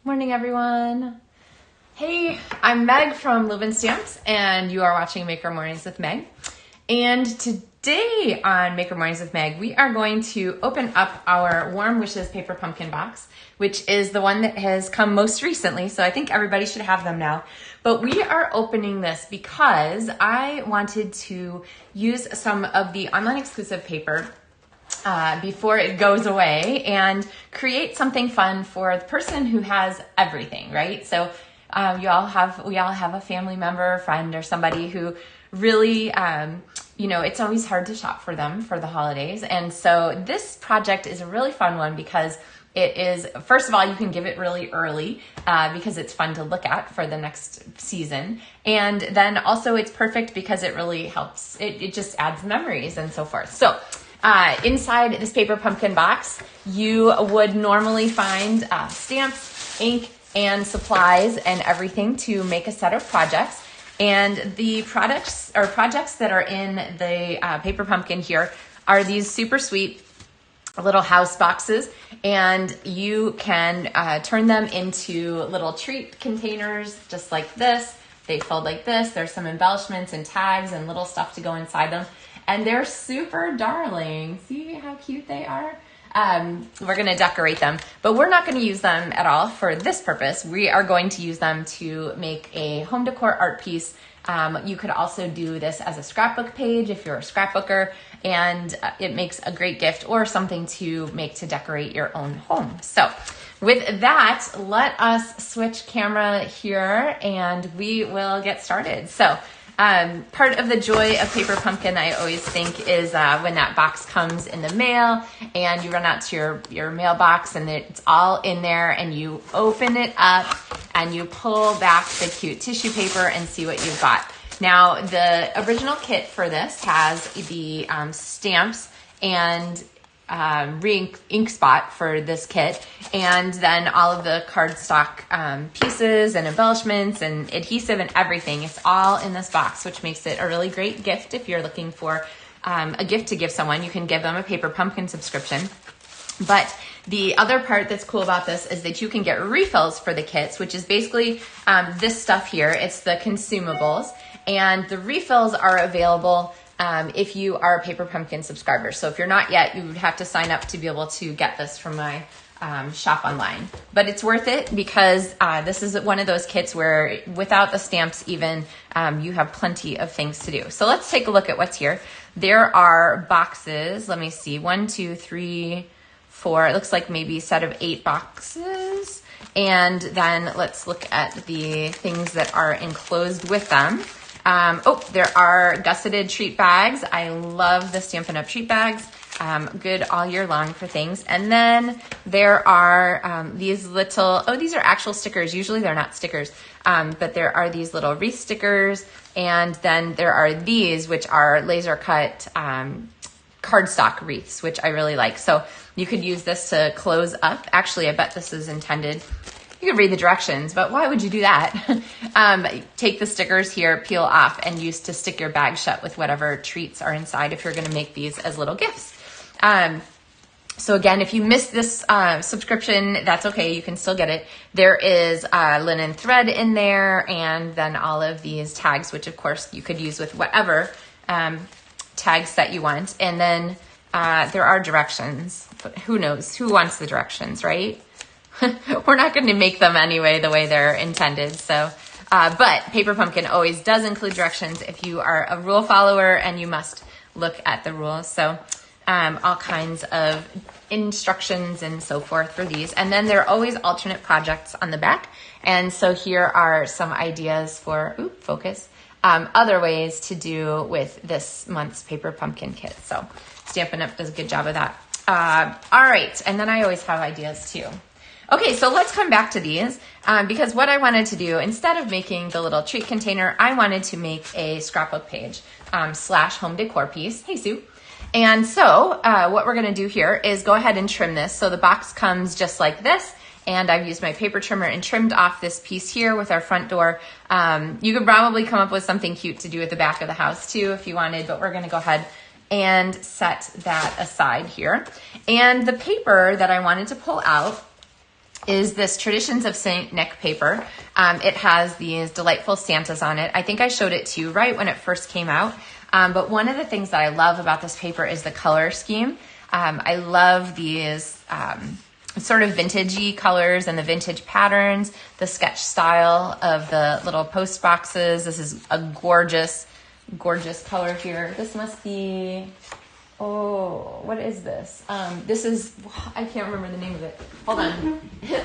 Morning, everyone. Hey, I'm Meg from LovenStamps, and you are watching Maker Mornings with Meg. And today on Maker Mornings with Meg, we are going to open up our Warm Wishes paper pumpkin box, which is the one that has come most recently, so I think everybody should have them now. But we are opening this because I wanted to use some of the online exclusive paper before it goes away and create something fun for the person who has everything, right? So we all have a family member, a friend, or somebody who really, it's always hard to shop for them for the holidays. And so this project is a really fun one because it is, first of all, you can give it really early because it's fun to look at for the next season. And then also it's perfect because it really helps. It just adds memories and so forth. So inside this paper pumpkin box, you would normally find stamps, ink, and supplies and everything to make a set of projects. And the projects that are in the paper pumpkin here are these super sweet little house boxes, and you can turn them into little treat containers just like this. They fold like this. There's some embellishments and tags and little stuff to go inside them. And they're super darling. See how cute they are? We're going to decorate them, but we're not going to use them at all for this purpose. We are going to use them to make a home decor art piece. You could also do this as a scrapbook page if you're a scrapbooker, and it makes a great gift or something to make to decorate your own home. So with that, let us switch camera here and we will get started. So part of the joy of paper pumpkin, I always think, is when that box comes in the mail and you run out to your mailbox and it's all in there and you open it up and you pull back the cute tissue paper and see what you've got. Now, the original kit for this has the stamps and ink spot for this kit, and then all of the cardstock pieces and embellishments and adhesive and everything. It's all in this box, which makes it a really great gift if you're looking for a gift to give someone. You can give them a paper pumpkin subscription. But the other part that's cool about this is that you can get refills for the kits, which is basically this stuff here. It's the consumables, and the refills are available if you are a Paper Pumpkin subscriber. So if you're not yet, you would have to sign up to be able to get this from my shop online. But it's worth it because this is one of those kits where without the stamps even, you have plenty of things to do. So let's take a look at what's here. There are boxes. Let me see. 1, 2, 3, 4. It looks like maybe a set of 8 boxes. And then let's look at the things that are enclosed with them. There are gusseted treat bags. I love the Stampin' Up! Treat bags. Good all year long for things. And then there are these little, these are actual stickers. Usually they're not stickers, but there are these little wreath stickers. And then there are these, which are laser cut cardstock wreaths, which I really like. So you could use this to close up. Actually, I bet this is intended. You could read the directions, but why would you do that? Take the stickers here, peel off, and use to stick your bag shut with whatever treats are inside if you're going to make these as little gifts. So again, if you missed this subscription, that's okay. You can still get it. There is linen thread in there, and then all of these tags, which of course you could use with whatever tags that you want. And then there are directions. But who knows? Who wants the directions, right? We're not going to make them anyway the way they're intended. So, but Paper Pumpkin always does include directions if you are a rule follower, and you must look at the rules. So all kinds of instructions and so forth for these. And then there are always alternate projects on the back. And so here are some ideas for, other ways to do with this month's Paper Pumpkin kit. So Stampin' Up! Does a good job of that. All right. And then I always have ideas too. Okay, so let's come back to these because what I wanted to do, instead of making the little treat container, I wanted to make a scrapbook page / home decor piece. Hey, Sue. And so what we're going to do here is go ahead and trim this. So the box comes just like this, and I've used my paper trimmer and trimmed off this piece here with our front door. You could probably come up with something cute to do at the back of the house too if you wanted, but we're going to go ahead and set that aside here. And the paper that I wanted to pull out is this Traditions of Saint Nick paper. It has these delightful Santas on it. I think I showed it to you right when it first came out. But one of the things that I love about this paper is the color scheme. I love these sort of vintagey colors and the vintage patterns, the sketch style of the little post boxes. This is a gorgeous, gorgeous color here. This must be, oh, what is this? This is, I can't remember the name of it. Hold on.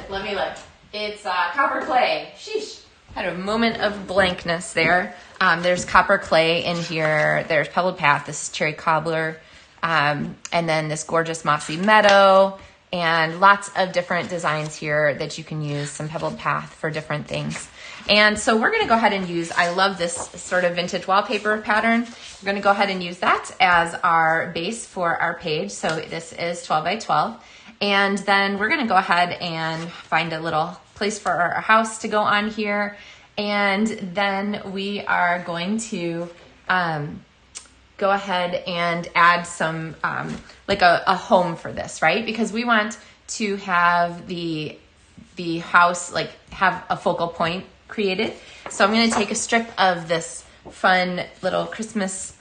Let me look. It's copper clay. Sheesh. Had a moment of blankness there. There's copper clay in here. There's pebbled path. This is cherry cobbler. And then this gorgeous mossy meadow. And lots of different designs here that you can use, some pebbled path for different things. And so we're going to go ahead and use, I love this sort of vintage wallpaper pattern. We're going to go ahead and use that as our base for our page. So this is 12 by 12. And then we're going to go ahead and find a little place for our house to go on here. And then we are going to go ahead and add some, like a home for this, right? Because we want to have the house, like have a focal point created. So I'm going to take a strip of this fun little Christmas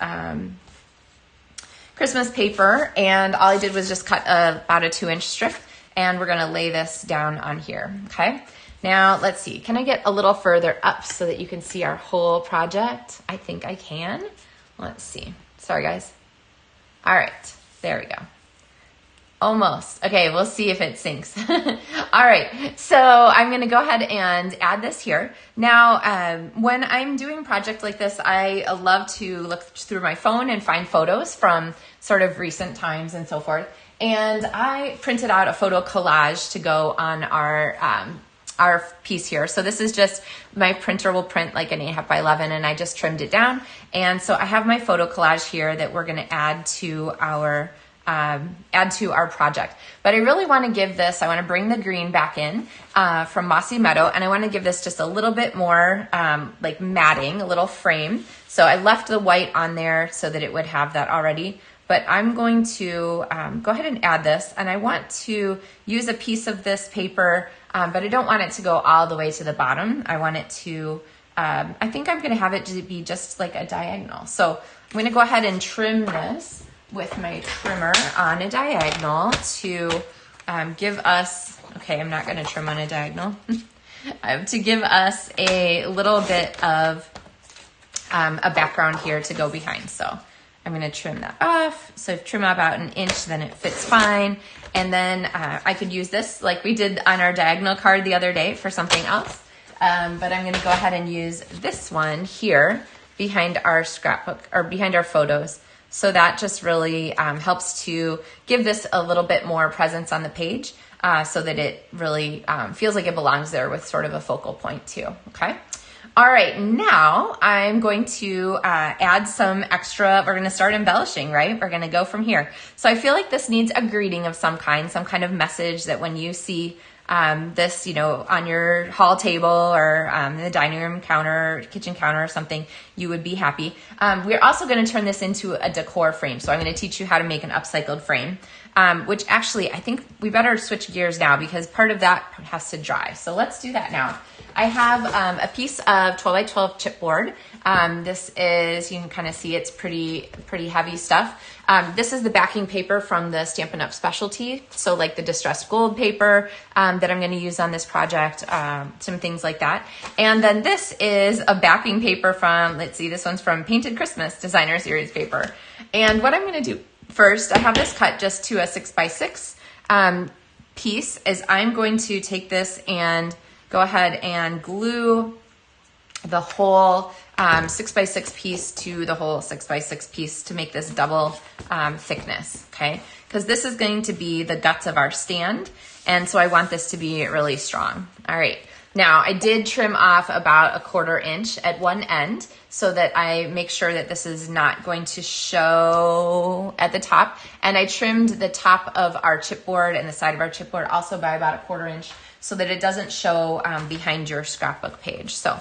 paper, and all I did was just cut about a 2-inch strip, and we're going to lay this down on here. Okay. Now let's see. Can I get a little further up so that you can see our whole project? I think I can. Let's see. Sorry, guys. All right, there we go. Almost. Okay, we'll see if it syncs. All right, so I'm going to go ahead and add this here. Now, when I'm doing a project like this, I love to look through my phone and find photos from sort of recent times and so forth. And I printed out a photo collage to go on our piece here. So this is just, my printer will print like an 8.5 by 11, and I just trimmed it down. And so I have my photo collage here that we're going to add to our project. But I really want to give this, I want to bring the green back in from Mossy Meadow, and I want to give this just a little bit more like matting, a little frame. So I left the white on there so that it would have that already. But I'm going to go ahead and add this, and I want to use a piece of this paper, but I don't want it to go all the way to the bottom. I want it to, I think I'm going to have it to be just like a diagonal. So I'm going to go ahead and trim this with my trimmer on a diagonal to give us, okay, I'm not going to trim on a diagonal, to give us a little bit of a background here to go behind. So I'm going to trim that off. So trim about 1 inch, then it fits fine. And then I could use this like we did on our diagonal card the other day for something else. But I'm going to go ahead and use this one here behind our scrapbook or behind our photos. So that just really helps to give this a little bit more presence on the page so that it really feels like it belongs there with sort of a focal point too, okay? All right, now I'm going to add some extra, we're gonna start embellishing, right? We're gonna go from here. So I feel like this needs a greeting of some kind of message that when you see this, you know, on your hall table or in the dining room counter, kitchen counter or something, you would be happy. We're also going to turn this into a decor frame. So I'm going to teach you how to make an upcycled frame, which actually I think we better switch gears now because part of that has to dry. So let's do that now. I have a piece of 12 by 12 chipboard. This is, you can kind of see it's pretty heavy stuff. This is the backing paper from the Stampin' Up! Specialty. So like the distressed gold paper that I'm going to use on this project, some things like that. And then this is a backing paper from, let's see, this one's from Painted Christmas Designer Series paper. And what I'm going to do first, I have this cut just to a 6 by 6 piece, is I'm going to take this and go ahead and glue the whole 6 by 6 piece to the whole 6 by 6 piece to make this double thickness, okay? Because this is going to be the guts of our stand, and so I want this to be really strong. All right, now I did trim off about 1/4 inch at one end so that I make sure that this is not going to show at the top, and I trimmed the top of our chipboard and the side of our chipboard also by about 1/4 inch so that it doesn't show behind your scrapbook page. So,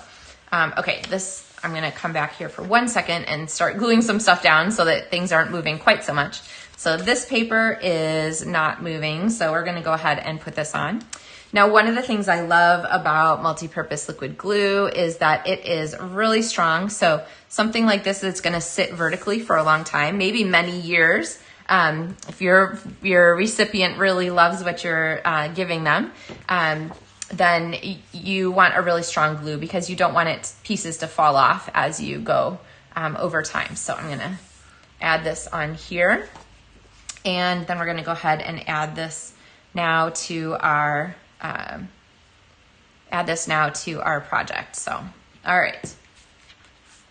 okay, this I'm gonna come back here for 1 second and start gluing some stuff down so that things aren't moving quite so much. So this paper is not moving, so we're gonna go ahead and put this on. Now, one of the things I love about multi-purpose liquid glue is that it is really strong. So something like this is gonna sit vertically for a long time, maybe many years. If your recipient really loves what you're giving them, then you want a really strong glue because you don't want pieces to fall off as you go over time. So I'm gonna add this on here, and then we're gonna go ahead and add this now to our project. So, all right,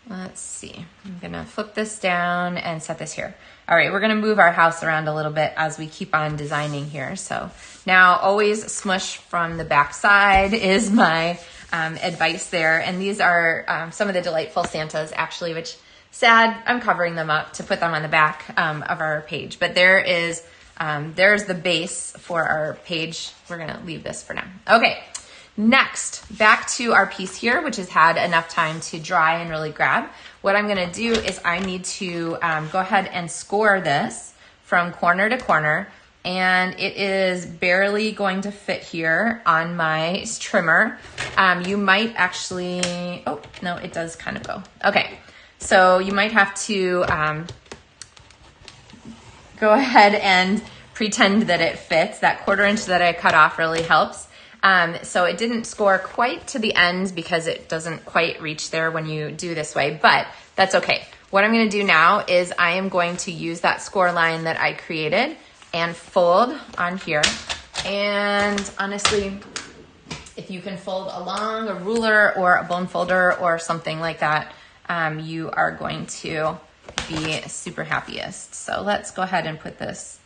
let's see. I'm gonna flip this down and set this here. All right, we're gonna move our house around a little bit as we keep on designing here. So now always smush from the back side is my advice there. And these are some of the Delightful Santas actually, which sad, I'm covering them up to put them on the back of our page. But there's the base for our page. We're gonna leave this for now. Okay, next, back to our piece here, which has had enough time to dry and really grab. What I'm gonna do is I need to go ahead and score this from corner to corner, and it is barely going to fit here on my trimmer. You might actually, oh, no, it does kind of go. Okay, so you might have to go ahead and pretend that it fits. That 1/4 inch that I cut off really helps. So it didn't score quite to the end because it doesn't quite reach there when you do this way, but that's okay. What I'm gonna do now is I am going to use that score line that I created and fold on here. And honestly, if you can fold along a ruler or a bone folder or something like that, you are going to be super happiest. So let's go ahead and put this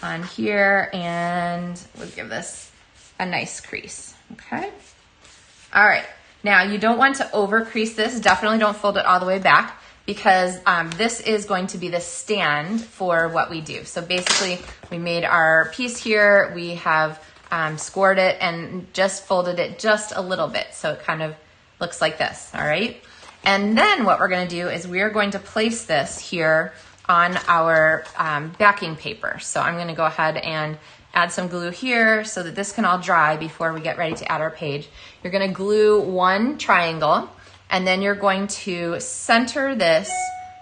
on here, and we'll give this a nice crease, okay? All right, now you don't want to over crease this. Definitely don't fold it all the way back because this is going to be the stand for what we do. So basically we made our piece here, we have scored it and just folded it just a little bit. So it kind of looks like this, all right? And then what we're gonna do is we are going to place this here on our backing paper. So I'm gonna go ahead and add some glue here so that this can all dry before we get ready to add our page. You're gonna glue one triangle, and then you're going to center this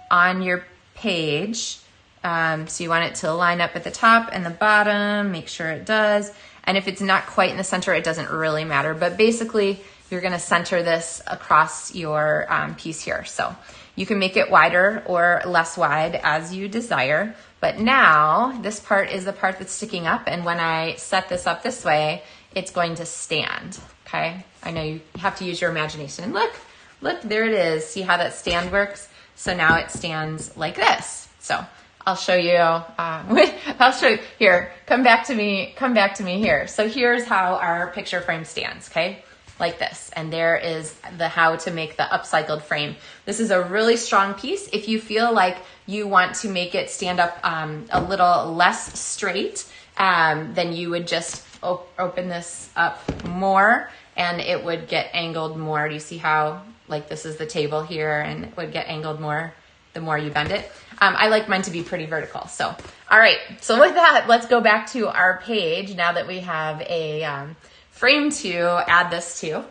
on your page. So you want it to line up at the top and the bottom, make sure it does. And if it's not quite in the center, it doesn't really matter. But basically, you're gonna center this across your piece here. So you can make it wider or less wide as you desire. But now this part is the part that's sticking up, and when I set this up this way, it's going to stand, okay? I know you have to use your imagination. Look, there it is. See how that stand works? So now it stands like this. So I'll show you, I'll show you, here, come back to me here. So here's how our picture frame stands, okay? Like this, and there is the how to make the upcycled frame. This is a really strong piece. If you feel like you want to make it stand up a little less straight, then you would just open this up more and it would get angled more. Do you see how, like, this is the table here and it would get angled more the more you bend it? I like mine to be pretty vertical. So, all right, so with that, let's go back to our page now that we have a frame to add this to. I'm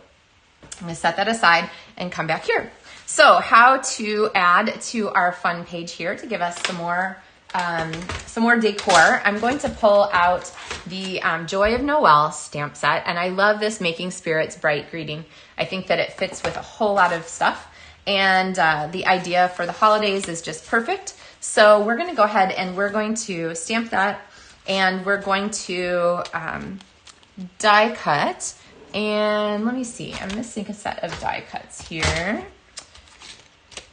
gonna set that aside and come back here. So how to add to our fun page here to give us some more decor. I'm going to pull out the Joy of Noel stamp set, and I love this Making Spirits Bright Greeting. I think that it fits with a whole lot of stuff, and the idea for the holidays is just perfect. So we're gonna go ahead and we're going to stamp that, and we're going to die cut, and let me see, I'm missing a set of die cuts here.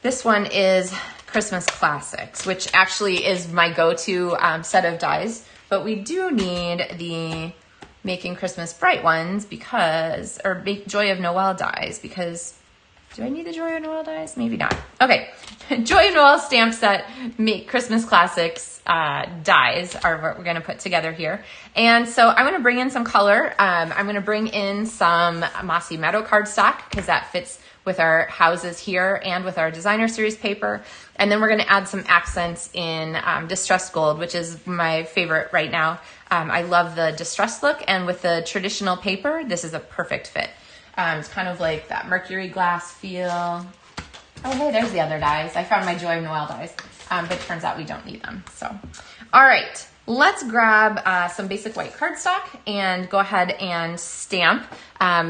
This one is Christmas Classics, which actually is my go-to set of dies, but we do need the Making Christmas Bright ones because, or Joy of Noel dies, because do I need the Joy of Noel dies? Maybe not. Okay, Joy of Noel stamp set, Make Christmas Classics dies are what we're gonna put together here. And so I'm gonna bring in some color. I'm gonna bring in some Mossy Meadow cardstock because that fits with our houses here and with our designer series paper. And then we're going to add some accents in distressed gold, which is my favorite right now. I love the distressed look, and with the traditional paper, this is a perfect fit. It's kind of like that mercury glass feel. Oh, hey, there's the other dies. I found my Joy of Noel dies, but it turns out we don't need them. So, all right, let's grab some basic white cardstock and go ahead and stamp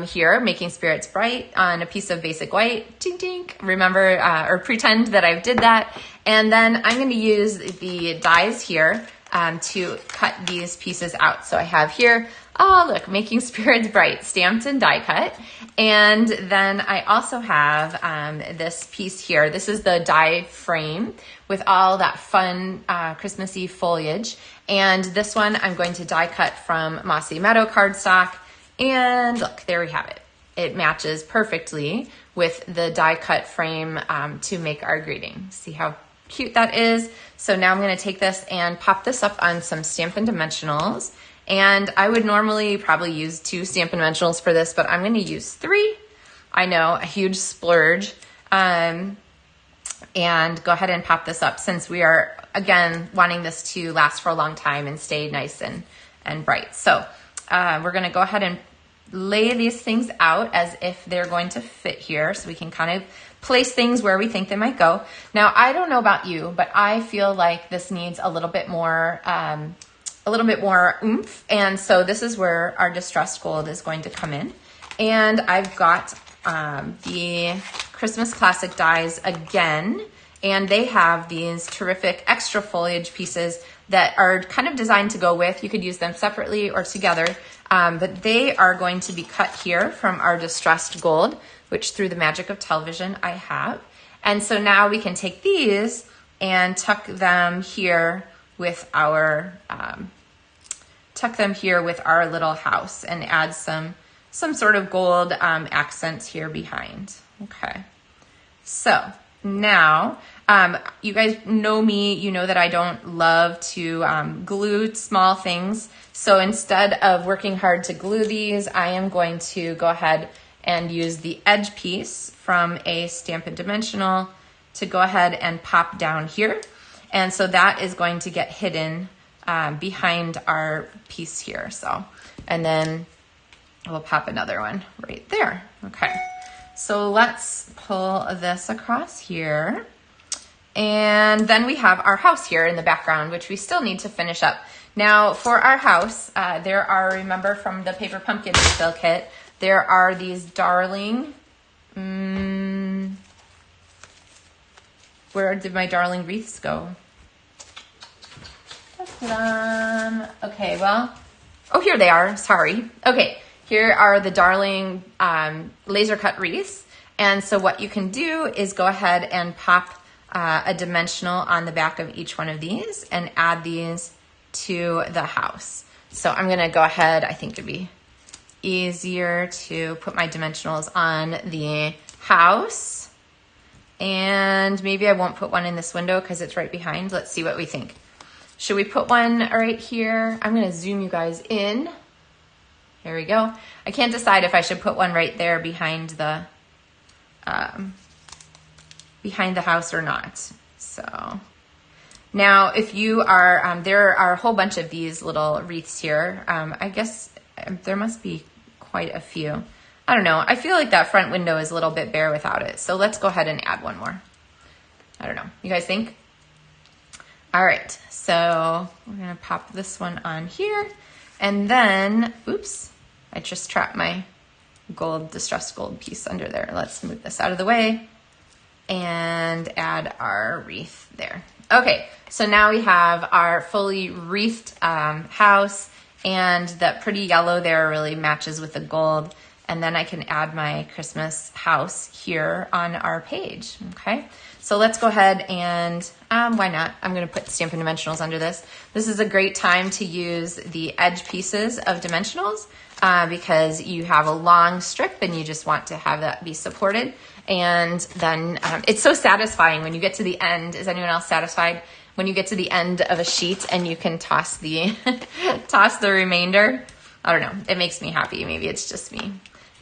here, Making Spirits Bright on a piece of basic white. Tink, tink. Remember, or pretend that I did that. And then I'm going to use the dies here to cut these pieces out. So I have here, oh look, Making Spirits Bright, stamped and die cut. And then I also have this piece here. This is the die frame with all that fun Christmassy foliage. And this one I'm going to die cut from Mossy Meadow cardstock. And look, there we have it. It matches perfectly with the die cut frame to make our greeting. See how cute that is? So now I'm going to take this and pop this up on some Stampin' Dimensionals. And I would normally probably use 2 Stampin' Dimensionals for this, but I'm going to use 3. I know, a huge splurge. And go ahead and pop this up since we are, again, wanting this to last for a long time and stay nice and bright. So we're going to go ahead and lay these things out as if they're going to fit here, so we can kind of place things where we think they might go. Now, I don't know about you, but I feel like this needs a little bit more oomph. And so this is where our distressed gold is going to come in. And I've got the Christmas Classic dies again, and they have these terrific extra foliage pieces that are kind of designed to go with. You could use them separately or together, but they are going to be cut here from our distressed gold, which through the magic of television I have. And so now we can take these and tuck them here with our little house and add some sort of gold accents here behind. Okay, so now you guys know me, you know that I don't love to glue small things. So instead of working hard to glue these, I am going to go ahead and use the edge piece from a Stampin' Dimensional to go ahead and pop down here. And so that is going to get hidden behind our piece here. So, and then we'll pop another one right there. Okay, so let's pull this across here. And then we have our house here in the background, which we still need to finish up. Now for our house, there are, remember from the Paper Pumpkin refill kit, there are these darling, where did my darling wreaths go? Okay, well, oh, here they are, sorry. Okay, here are the darling laser cut wreaths. And so what you can do is go ahead and pop a dimensional on the back of each one of these and add these to the house. So I'm gonna go ahead, I think it'd be easier to put my dimensionals on the house. And maybe I won't put one in this window because it's right behind. Let's see what we think. Should we put one right here? I'm gonna zoom you guys in. Here we go. I can't decide if I should put one right there behind the house or not. So now if you are, there are a whole bunch of these little wreaths here. I guess there must be quite a few. I don't know. I feel like that front window is a little bit bare without it. So let's go ahead and add one more. I don't know. You guys think? All right. So we're going to pop this one on here. And then, oops, I just trapped my gold, distressed gold piece under there. Let's move this out of the way and add our wreath there. Okay, so now we have our fully wreathed house, and that pretty yellow there really matches with the gold. And then I can add my Christmas house here on our page, okay? So let's go ahead and, why not? I'm gonna put Stampin' Dimensionals under this. This is a great time to use the edge pieces of Dimensionals because you have a long strip and you just want to have that be supported. And then it's so satisfying when you get to the end. Is anyone else satisfied? When you get to the end of a sheet and you can toss the, toss the remainder. I don't know, it makes me happy. Maybe it's just me.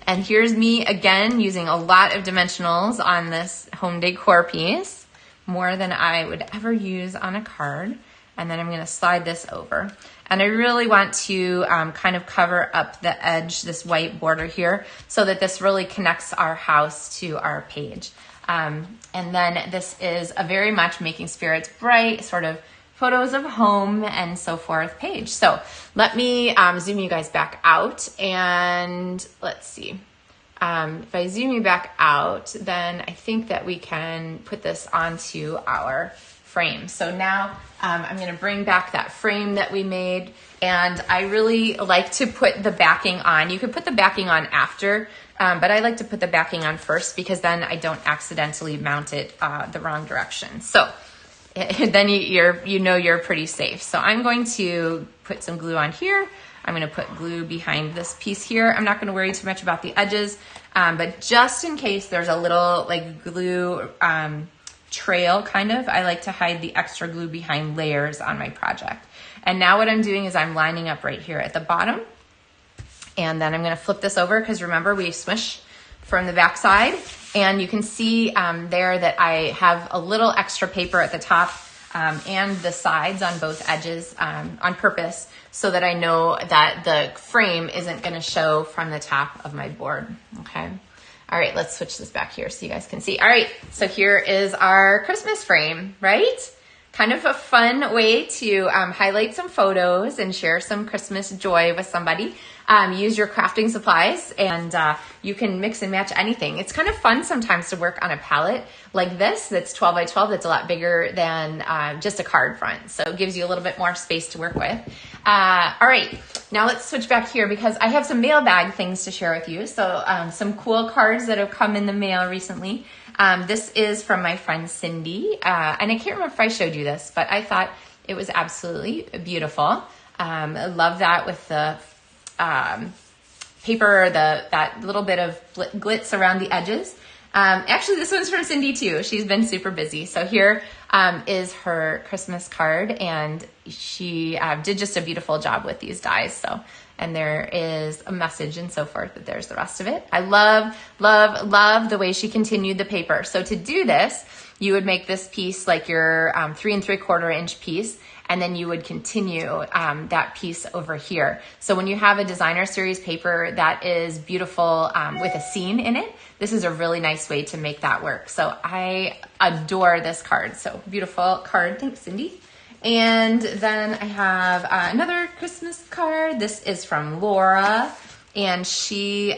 And here's me again using a lot of dimensionals on this home decor piece, more than I would ever use on a card. And then I'm gonna slide this over. And I really want to kind of cover up the edge, this white border here, so that this really connects our house to our page. And then this is a very much Making Spirits Bright, sort of photos of home and so forth page. So let me zoom you guys back out, and let's see. If I zoom you back out, then I think that we can put this onto our frame. So now I'm going to bring back that frame that we made, and I really like to put the backing on. You could put the backing on after, but I like to put the backing on first because then I don't accidentally mount it the wrong direction. So then you're pretty safe. So I'm going to put some glue on here. I'm going to put glue behind this piece here. I'm not going to worry too much about the edges, but just in case there's a little like glue trail kind of, I like to hide the extra glue behind layers on my project. And now what I'm doing is I'm lining up right here at the bottom, and then I'm going to flip this over because remember we smush from the back side, and you can see there that I have a little extra paper at the top and the sides on both edges on purpose so that I know that the frame isn't going to show from the top of my board. Okay. All right, let's switch this back here so you guys can see. All right, so here is our Christmas frame, right? Kind of a fun way to highlight some photos and share some Christmas joy with somebody. Use your crafting supplies, and you can mix and match anything. It's kind of fun sometimes to work on a palette like this that's 12 by 12 that's a lot bigger than just a card front. So it gives you a little bit more space to work with. All right, now let's switch back here because I have some mailbag things to share with you. So some cool cards that have come in the mail recently. This is from my friend Cindy, and I can't remember if I showed you this, but I thought it was absolutely beautiful. I love that with the paper, that little bit of glitz around the edges. Actually, this one's from Cindy too. She's been super busy. So here is her Christmas card, and she did just a beautiful job with these dies. So, and there is a message and so forth, but there's the rest of it. I love, love, love the way she continued the paper. So to do this, you would make this piece like your 3 3/4 inch piece, and then you would continue that piece over here. So when you have a designer series paper that is beautiful with a scene in it, this is a really nice way to make that work. So I adore this card. So beautiful card. Thanks, Cindy. And then I have another Christmas card. This is from Laura, and she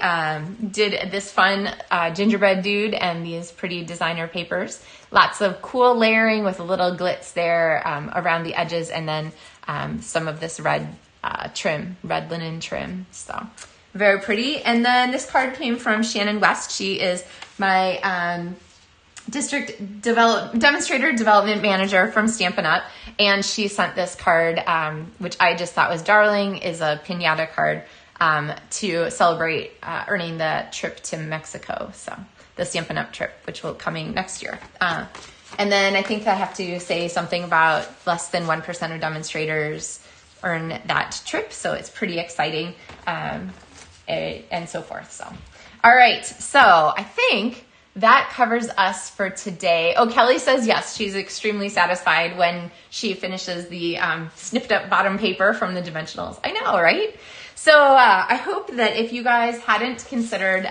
did this fun gingerbread dude and these pretty designer papers. Lots of cool layering with a little glitz there around the edges, and then some of this red red linen trim. So very pretty. And then this card came from Shannon West. She is my demonstrator development manager from Stampin' Up, and she sent this card, which I just thought was darling, is a piñata card to celebrate earning the trip to Mexico. So the Stampin' Up trip, which will coming next year. And then I think I have to say something about less than 1% of demonstrators earn that trip. So it's pretty exciting, and so forth. So, all right. So I think that covers us for today. Oh, Kelly says yes, she's extremely satisfied when she finishes the snipped up bottom paper from the dimensionals. I know, right? So I hope that if you guys hadn't considered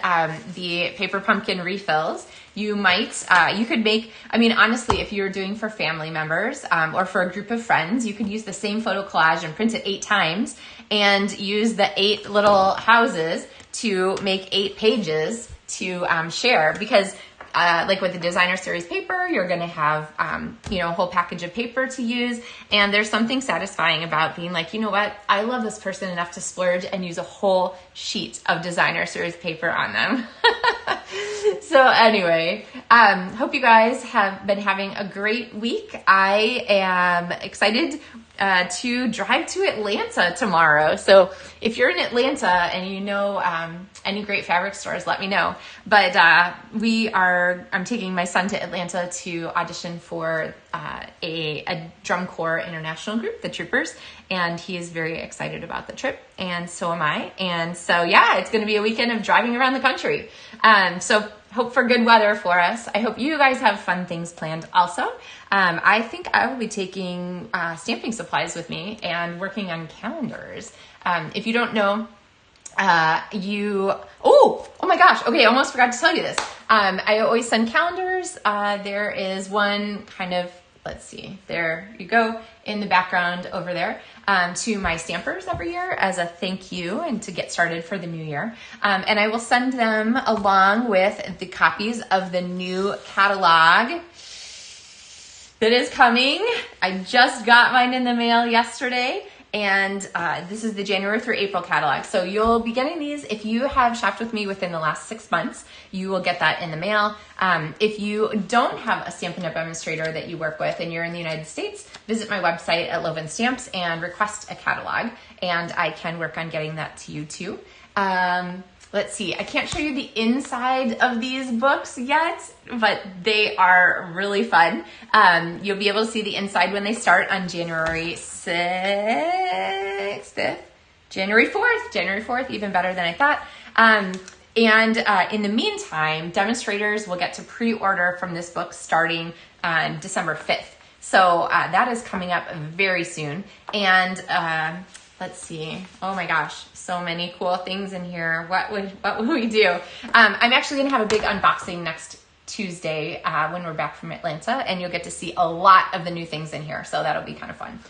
the paper pumpkin refills, you might, you could make, I mean, honestly, if you're doing for family members or for a group of friends, you could use the same photo collage and print it 8 times and use the 8 little houses to make 8 pages to share, because like with the designer series paper, you're going to have, a whole package of paper to use. And there's something satisfying about being like, you know what? I love this person enough to splurge and use a whole sheet of designer series paper on them. So anyway, hope you guys have been having a great week. I am excited to drive to Atlanta tomorrow. So if you're in Atlanta and you know any great fabric stores, let me know. But I'm taking my son to Atlanta to audition for a drum corps international group, the Troopers, and he is very excited about the trip, and so am I. And so yeah, it's going to be a weekend of driving around the country. So hope for good weather for us. I hope you guys have fun things planned also. I think I will be taking stamping supplies with me and working on calendars. If you don't know, oh my gosh, okay, I almost forgot to tell you this. I always send calendars. There is one kind of, let's see, there you go in the background over there, to my stampers every year as a thank you and to get started for the new year. And I will send them along with the copies of the new catalog that is coming. I just got mine in the mail yesterday. And this is the January through April catalog. So you'll be getting these. If you have shopped with me within the last 6 months, you will get that in the mail. If you don't have a Stampin' Up! Demonstrator that you work with and you're in the United States, visit my website at LovenStamps and request a catalog. And I can work on getting that to you too. Let's see, I can't show you the inside of these books yet, but they are really fun. You'll be able to see the inside when they start on January 6th, 5th, January 4th, even better than I thought. And in the meantime, demonstrators will get to pre-order from this book starting on December 5th. So that is coming up very soon. And let's see, oh my gosh, so many cool things in here. What would we do? I'm actually gonna have a big unboxing next Tuesday when we're back from Atlanta, and you'll get to see a lot of the new things in here. So that'll be kind of fun.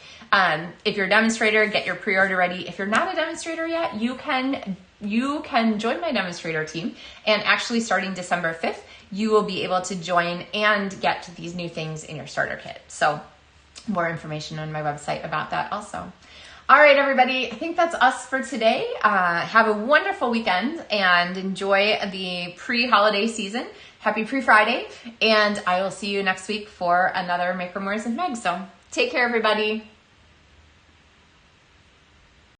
If you're a demonstrator, get your pre-order ready. If you're not a demonstrator yet, you can join my demonstrator team, and actually starting December 5th, you will be able to join and get these new things in your starter kit. So more information on my website about that also. All right, everybody, I think that's us for today. Have a wonderful weekend and enjoy the pre-holiday season. Happy pre-Friday, and I will see you next week for another Maker Mornings with Meg. So take care, everybody.